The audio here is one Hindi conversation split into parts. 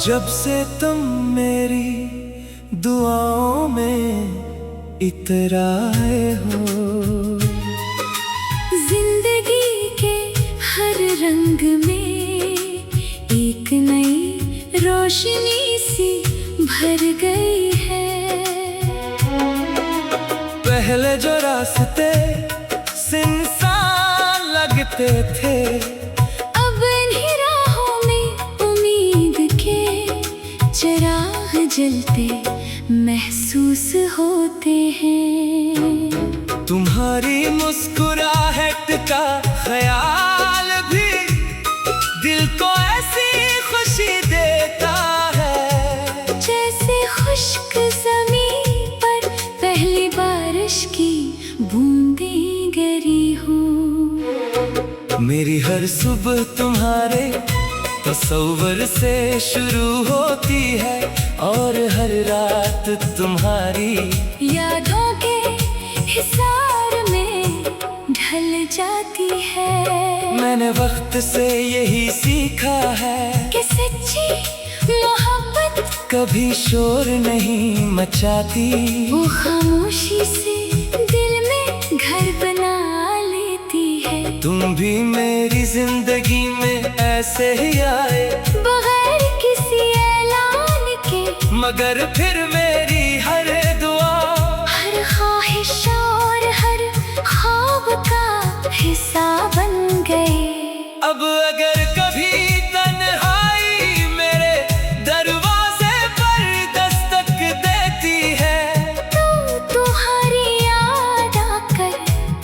जब से तुम मेरी दुआओं में इतराए हो, जिंदगी के हर रंग में एक नई रोशनी सी भर गई है। पहले जो रास्ते सुनसान लगते थे, अब इन्हीं राहों में उम्मीद के चिराग जलते महसूस होते हैं। तुम्हारी मुस्कुराहट का ख्याल भी दिल को ऐसी खुशी देता है, जैसे खुश्क ज़मीं पर पहली बारिश की बूंदें गिरी हो। मेरी हर सुबह तुम्हारे तस्वर से शुरू होती है, और हर रात तुम्हारी यादों के हिसार में ढल जाती है। मैंने वक्त से यही सीखा है कि सच्ची मोहब्बत कभी शोर नहीं मचाती, वो खामोशी से दिल में घर बना लेती है। तुम भी मेरी जिंदगी में ऐसे ही आए, बगैर किसी ऐलान के, मगर फिर मेरी हर दुआ, हर ख्वाहिश और हर ख्वाब का हिस्सा बन गए। अब अगर कभी तन्हाई मेरे दरवाजे पर दस्तक देती है, तो तुम्हारी याद आकर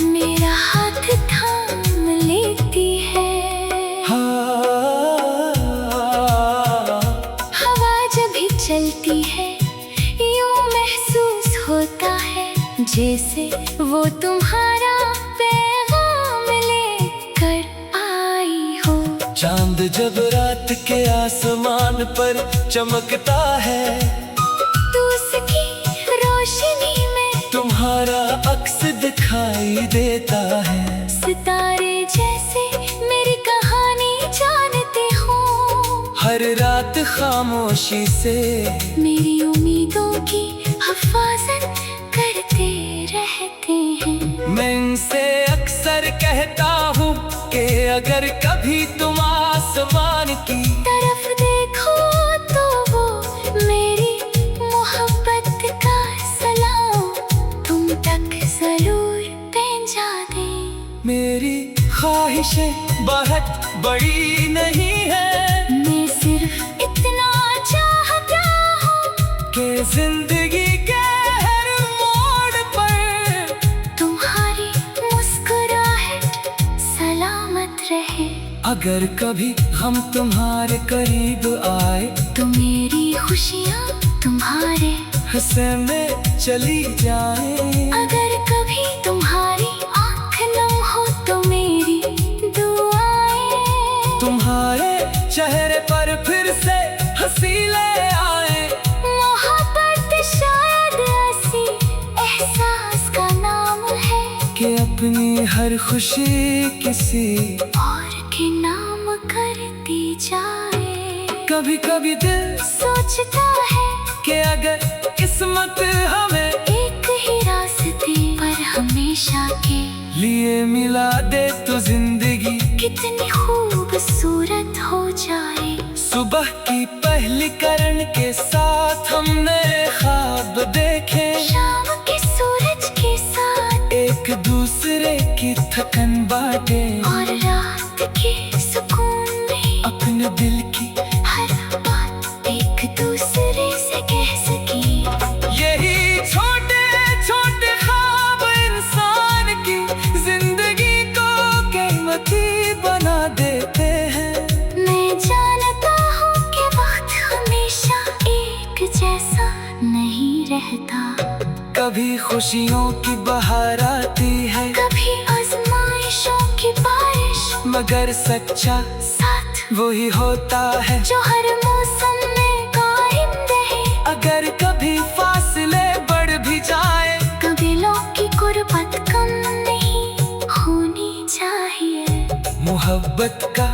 मेरा हाथ थाम लेती है। हवा जब भी चलती है, यूं महसूस होता है जैसे वो तुम्हारा पैगाम लेकर आई हो। चांद जब रात के आसमान पर चमकता है, तो उसकी रोशनी में तुम्हारा अक्स दिखाई देता है। सितारे जैसे मेरी कहानी जानते हो, हर रात खामोशी से मेरी उम्मीदों की हिफाजत करते रहते हैं। मैं इनसे अक्सर कहता हूँ कि अगर कभी तुम आसमान की तरफ देखो तो वो मेरी मोहब्बत का सलाम तुम तक जरूर पहुंचा दे। मेरी ख्वाहिशें बहुत बड़ी नहीं है, मैं सिर्फ इतना चाहता हूँ कि जिंदगी के हर मोड़ पर तुम्हारी मुस्कुराहट सलामत रहे। अगर कभी हम तुम्हारे करीब आए, तो मेरी खुशियाँ तुम्हारे हिस्से में चली जाए। अगर कभी तुम्हारी आँख नम हो तो मेरी दुआएं तुम्हारे चेहरे पर फिर से हंसी ले आए। मोहब्बत शायद ऐसी एहसास का नाम है कि अपनी हर खुशी किसी और के नाम कर दी जाए। कभी कभी दिल सोचता है कि अगर किस्मत हमें एक ही रास्ते पर हमेशा के लिए मिला दे, तो जिंदगी कितनी खूबसूरत हो जाए। सुबह की पहली किरण के साथ हमने ख्वाब देखे, शाम के सूरज के साथ एक दूसरे की थकन बांटे, और रात के सुकून में अपने दिल की हर बात एक दूसरे से कह सकी। यही छोटे छोटे ख्वाब इंसान की जिंदगी को कीमती बना देते हैं। मैं जानता हूँ कि वक्त हमेशा एक जैसा नहीं रहता, कभी खुशियों की बहार आती है, कभी आजमाइशों की बारिश, मगर सच्चा साथ वही होता है जो हर मौसम में कायम रहे। अगर कभी फासले बढ़ भी जाए, कबीलों की गुर्बत कम नहीं होनी चाहिए। मोहब्बत का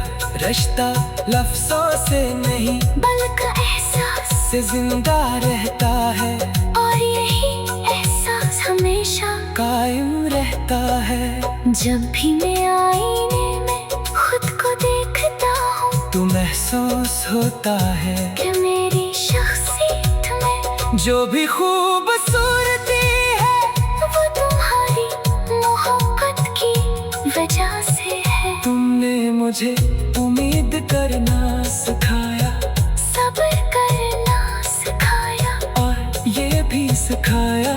रिश्ता लफ्जों से नहीं बल्कि एहसास से जिंदा रहता है, और यही एहसास हमेशा कायम रहता है। जब भी मैं आईने में खुद को देखता हूँ तो महसूस होता है कि मेरी शख्सियत में जो भी खूबसूरती है वो तुम्हारी मोहब्बत की वजह से है। तुमने मुझे उम्मीद करना सिखाया, सब्र करना सिखाया, और ये भी सिखाया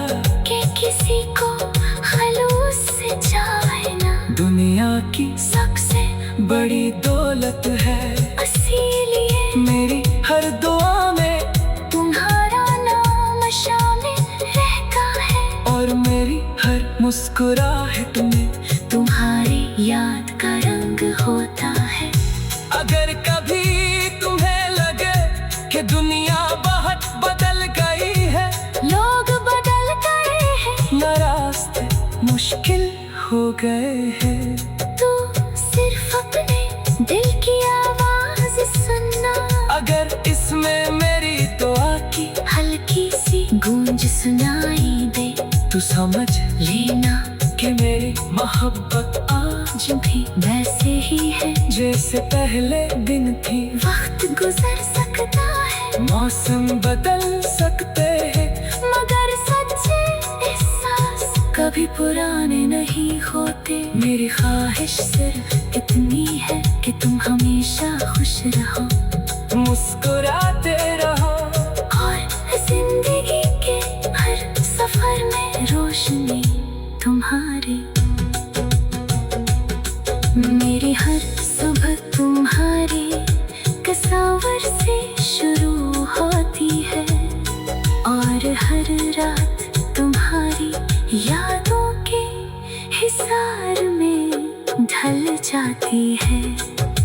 कि किसी को खलूस से चाहे ना। दुनिया की सबसे बड़ी दौलत है इसीलिए मेरी हर दुआ में तुम्हारा नाम शामिल रहता है, और मेरी हर मुस्कुराहट में तुम्हारी याद का रंग होता है। अगर कभी तुम्हें लगे कि दुनिया बहुत बदल गई है, लोग बदल गए हैं, न रास्ते मुश्किल हो गए हैं, तू सिर्फ अपने दिल की आवाज सुनना। अगर इसमें मेरी दुआ की हल्की सी गूंज सुनाई दे तू समझ लेना कि मेरी मोहब्बत आज भी वैसे ही है जैसे पहले दिन थी। वक्त गुजर सकता है मौसम बदल सकते हैं, मगर सच्चे एहसास कभी पुराने नहीं होते। मेरी ख्वाहिश सिर्फ इतनी है कि तुम हमेशा खुश रहो, मुस्कुराते रहो, और जिंदगी के हर सफर में रोशनी तुम्हारी। मेरी हर सुबह तुम्हारी तस्वीर से शुरू होती है, और हर रात तुम्हारी यादों के हिसार में ढल जाती है।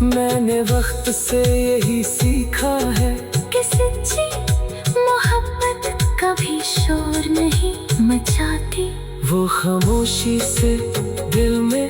मैंने वक्त से यही सीखा है कि सच्ची मोहब्बत कभी शोर नहीं मचाती, वो खामोशी से दिल में